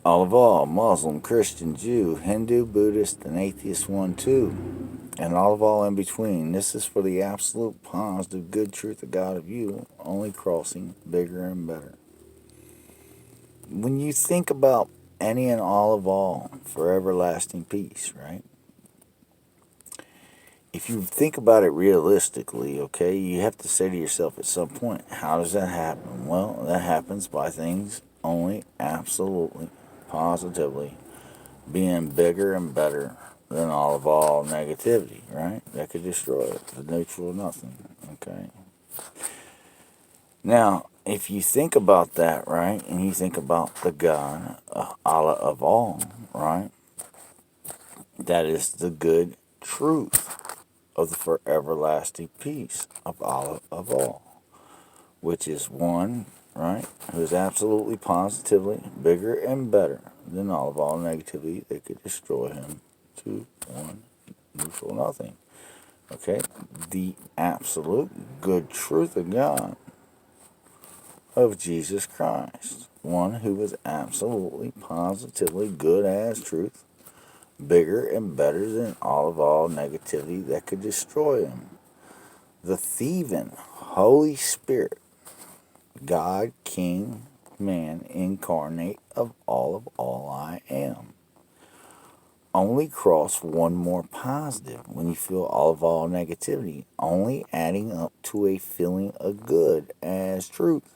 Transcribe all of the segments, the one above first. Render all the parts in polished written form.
All of all, Muslim, Christian, Jew, Hindu, Buddhist, and atheist one too, and all of all in between. This is for the absolute positive good truth of God of you, only crossing bigger and better. When you think about any and all of all for everlasting peace, right? If you think about it realistically, okay, you have to say to yourself at some point, how does that happen? Well, that happens by things only absolutely, positively being bigger and better than all of all negativity, right? That could destroy it, the neutral nothing, okay? Now, if you think about that, right, and you think about the God, Allah of all, right, that is the good truth of the for everlasting peace of Allah of all, which is one, right, who is absolutely positively bigger and better than all of all negativity that could destroy him. Two, one, neutral nothing. Okay, the absolute good truth of God, of Jesus Christ, one who was absolutely positively good as truth, bigger and better than all negativity that could destroy him. The thieving Holy Spirit, God, King, man, incarnate of all I am. Only cross one more positive when you feel all negativity, only adding up to a feeling of good as truth,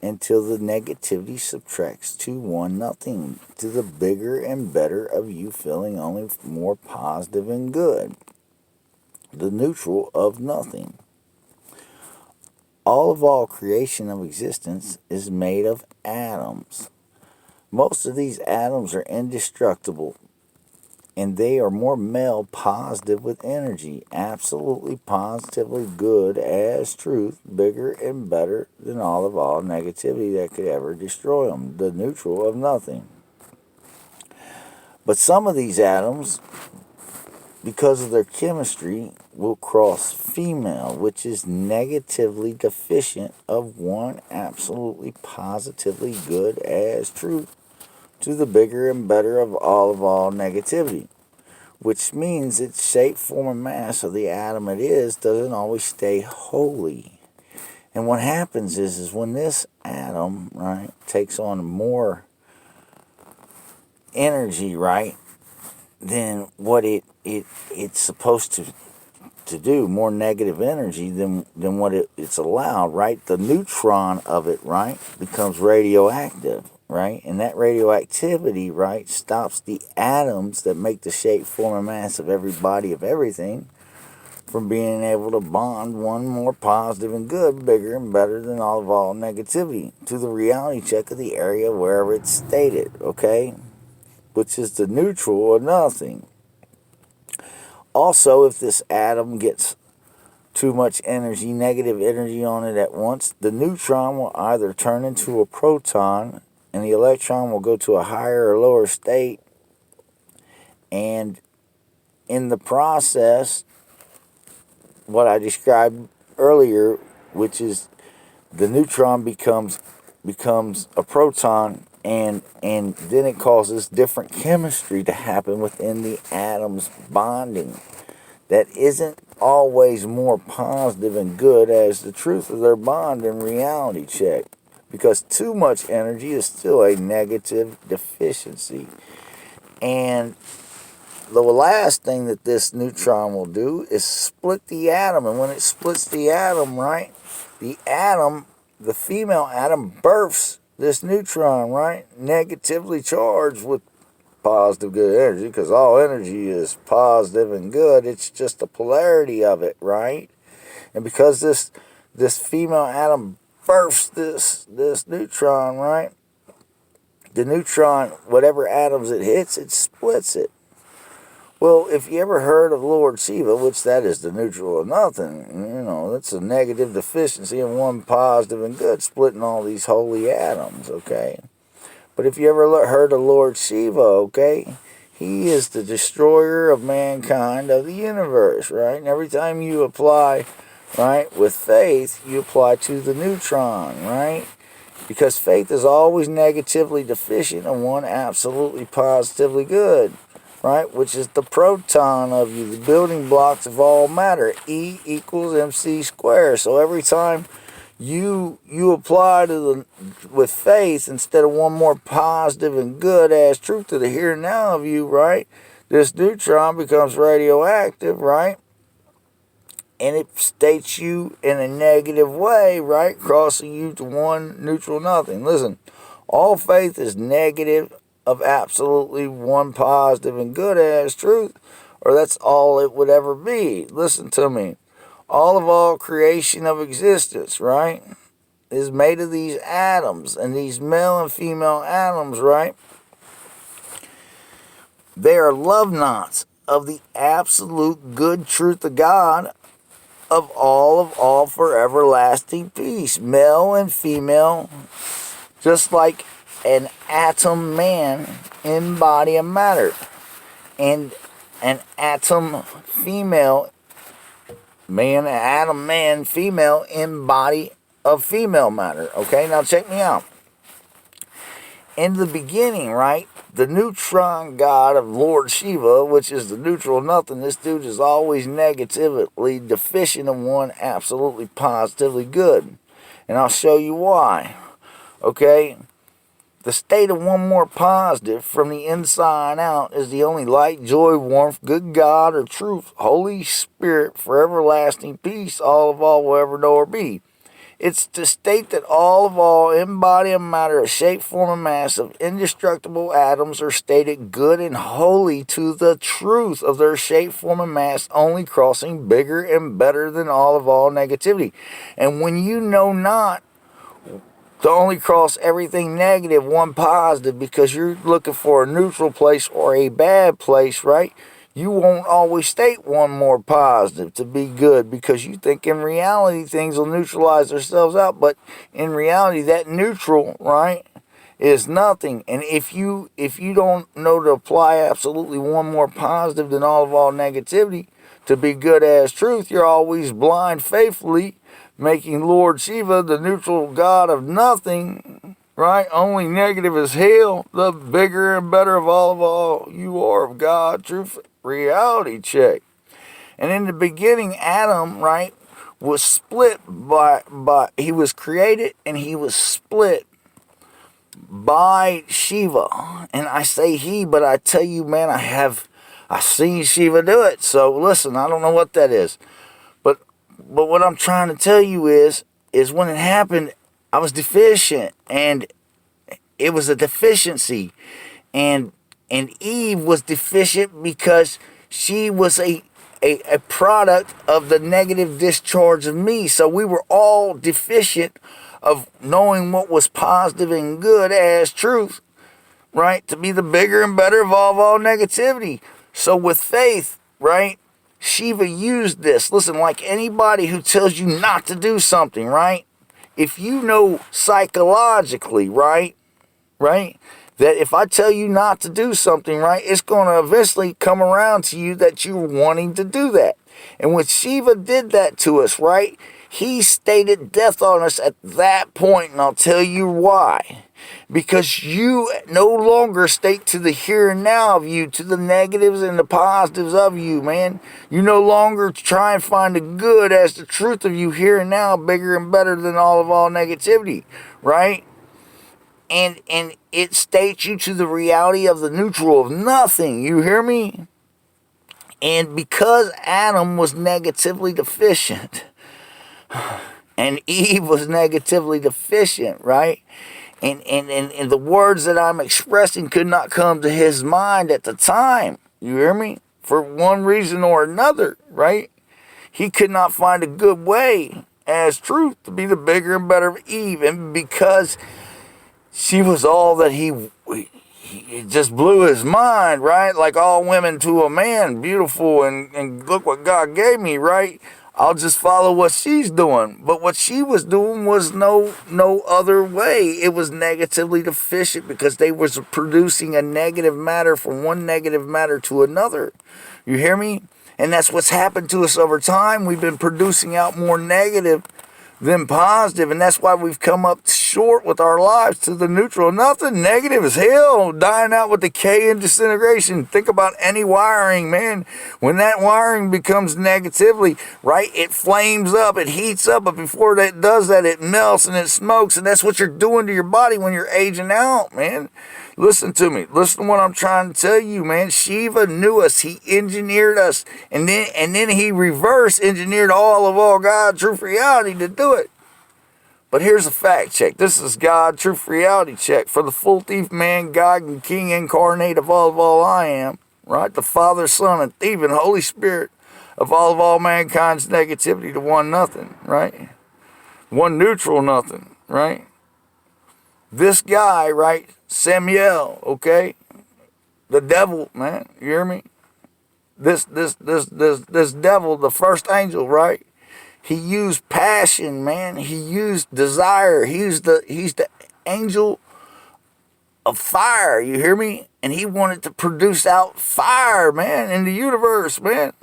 until the negativity subtracts to one nothing, to the bigger and better of you feeling only more positive and good, the neutral of nothing. All creation of existence is made of atoms. Most of these atoms are indestructible, and they are more male positive with energy, absolutely positively good as truth, bigger and better than all negativity that could ever destroy them, the neutral of nothing. But some of these atoms, because of their chemistry, will cross female, which is negatively deficient of one absolutely positively good as truth, to the bigger and better of all negativity, which means its shape, form, and mass of the atom it is doesn't always stay holy. And what happens is when this atom, right, takes on more energy, right, than what it's supposed to do, more negative energy than what it's allowed, right? The neutron of it, right, becomes radioactive, right? And that radioactivity, right, stops the atoms that make the shape, form, and mass of every body of everything from being able to bond one more positive and good, bigger and better than all negativity, to the reality check of the area wherever it's stated, okay? Which is the neutral or nothing. Also, if this atom gets too much energy, negative energy on it at once, the neutron will either turn into a proton and the electron will go to a higher or lower state. And in the process, what I described earlier, which is the neutron becomes a proton, and then it causes different chemistry to happen within the atoms bonding that isn't always more positive and good as the truth of their bond in reality check, because too much energy is still a negative deficiency. And the last thing that this neutron will do is split the atom, and when it splits the atom, right, the female atom births this neutron, right, negatively charged with positive good energy, because all energy is positive and good. It's just the polarity of it, right? And because this female atom births this neutron, right, the neutron, whatever atoms it hits, it splits it. Well, if you ever heard of Lord Shiva, which that is the neutral of nothing, that's a negative deficiency and one positive and good, splitting all these holy atoms, okay? But if you ever heard of Lord Shiva, okay, he is the destroyer of mankind, of the universe, right? And every time you apply, right, with faith, you apply to the neutron, right? Because faith is always negatively deficient and one absolutely positively good, right? Which is the proton of you, the building blocks of all matter. E equals mc squared. So every time you apply with faith, instead of one more positive and good as truth to the here and now of you, right? This neutron becomes radioactive, right? And it states you in a negative way, right? Crossing you to one neutral nothing. Listen, all faith is negative of absolutely one positive and good as truth, or that's all it would ever be. Listen to me. All creation of existence, right, is made of these atoms, and these male and female atoms, right? They are love knots of the absolute good truth of God, of all for everlasting peace. Male and female, just like an atom man in body and matter, and an atom female man, atom man, female in body of female matter. Okay, now check me out. In the beginning, right, the neutron god of Lord Shiva, which is the neutral nothing, this dude is always negatively deficient in one absolutely positively good. And I'll show you why. Okay? The state of one more positive from the inside out is the only light, joy, warmth, good God or truth, Holy Spirit, for everlasting peace, all will ever know or be. It's to state that all in body and matter, a shape, form, and mass of indestructible atoms are stated good and holy to the truth of their shape, form, and mass, only crossing bigger and better than all negativity. And when you know not to only cross everything negative, one positive, because you're looking for a neutral place or a bad place, right? You won't always state one more positive to be good, because you think in reality things will neutralize themselves out. But in reality, that neutral, right, is nothing. And if you don't know to apply absolutely one more positive than all negativity to be good as truth, you're always blind faithfully making Lord Shiva, the neutral god of nothing, right, only negative as hell, the bigger and better of all you are of God, truth, reality check. And in the beginning, Adam, right, was split by he was created and he was split by Shiva. And I say he, but I tell you, man, I seen Shiva do it. So listen, I don't know what that is. But what I'm trying to tell you is when it happened, I was deficient, and it was a deficiency. And Eve was deficient because she was a product of the negative discharge of me. So we were all deficient of knowing what was positive and good as truth, right? To be the bigger and better of all negativity. So with faith, right, Shiva used this. Listen, like anybody who tells you not to do something, right? If you know psychologically, right, that if I tell you not to do something, right, it's going to eventually come around to you that you're wanting to do that. And when Shiva did that to us, right, he stated death on us at that point, and I'll tell you why. Because you no longer state to the here and now of you, to the negatives and the positives of you, man. You no longer try and find the good as the truth of you here and now, bigger and better than all negativity, right? And it states you to the reality of the neutral of nothing. You hear me? And because Adam was negatively deficient, and Eve was negatively deficient, right? And the words that I'm expressing could not come to his mind at the time. You hear me? For one reason or another, right? He could not find a good way as truth to be the bigger and better of Eve. And because she was all that he just blew his mind, right? Like all women to a man, beautiful, and look what God gave me, right? I'll just follow what she's doing. But what she was doing was no other way. It was negatively deficient because they was producing a negative matter from one negative matter to another. You hear me? And that's what's happened to us over time. We've been producing out more negative than positive, and that's why we've come up short with our lives to the neutral. Nothing negative as hell, dying out with decay and disintegration. Think about any wiring, man. When that wiring becomes negatively, right, it flames up, it heats up, but before it does that, it melts and it smokes, and that's what you're doing to your body when you're aging out, man. Listen to me. Listen to what I'm trying to tell you, man. Shiva knew us. He engineered us. And then he reverse engineered all God, truth, reality to do it. But here's a fact check. This is God, truth, reality check. For the full thief man, God and King incarnate of all I am. Right? The Father, Son, and Thief and Holy Spirit of all mankind's negativity to one nothing. Right? One neutral nothing. Right? This guy, right? Samuel, okay? The devil, man, you hear me? This devil, the first angel, right? He used passion, man. He used desire. He's the angel of fire, you hear me? And he wanted to produce out fire, man, in the universe, man.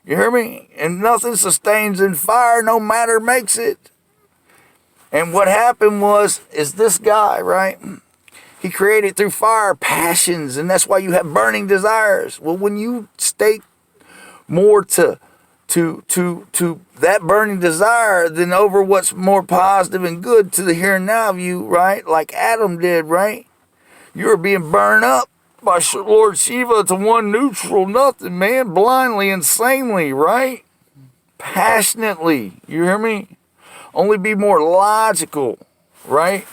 You hear me? And nothing sustains in fire, no matter makes it. And what happened is this guy, right? He created through fire passions, and that's why you have burning desires. Well, when you stake more to that burning desire than over what's more positive and good to the here and now view, right? Like Adam did, right? You're being burned up by Lord Shiva to one neutral nothing, man, blindly, insanely, right? Passionately, you hear me? Only be more logical, right?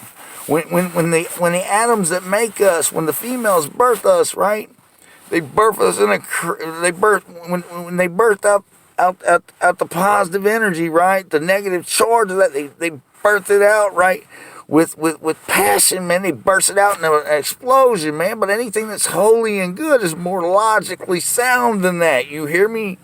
When the atoms that make us, when the females birth us, right? They birth us when they birth out the positive energy, right? The negative charge of that, they birth it out, right? With passion, man. They burst it out in an explosion, man. But anything that's holy and good is more logically sound than that. You hear me?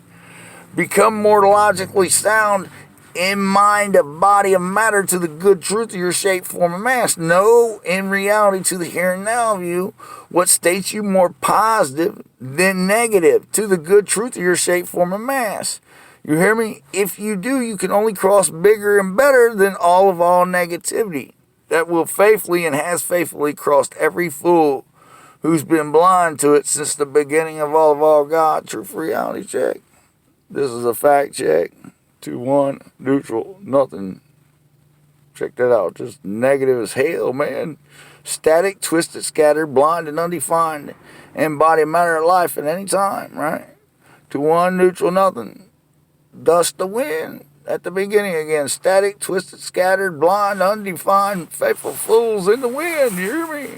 Become more logically sound in mind, of body, of matter, to the good truth of your shape, form, and mass. No, in reality, to the here and now view, what states you more positive than negative, to the good truth of your shape, form, and mass. You hear me? If you do, you can only cross bigger and better than all negativity. That will faithfully and has faithfully crossed every fool who's been blind to it since the beginning of all God. Truth, reality check. This is a fact check. 2-1, neutral, nothing. Check that out. Just negative as hell, man. Static, twisted, scattered, blind, and undefined. In body, matter, of life at any time, right? 2-1, neutral, nothing. Dust the wind. At the beginning again. Static, twisted, scattered, blind, undefined, faithful fools in the wind. You hear me?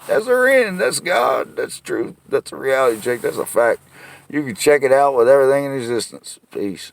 That's our end. That's God. That's truth. That's a reality check. That's a fact. You can check it out with everything in existence. Peace.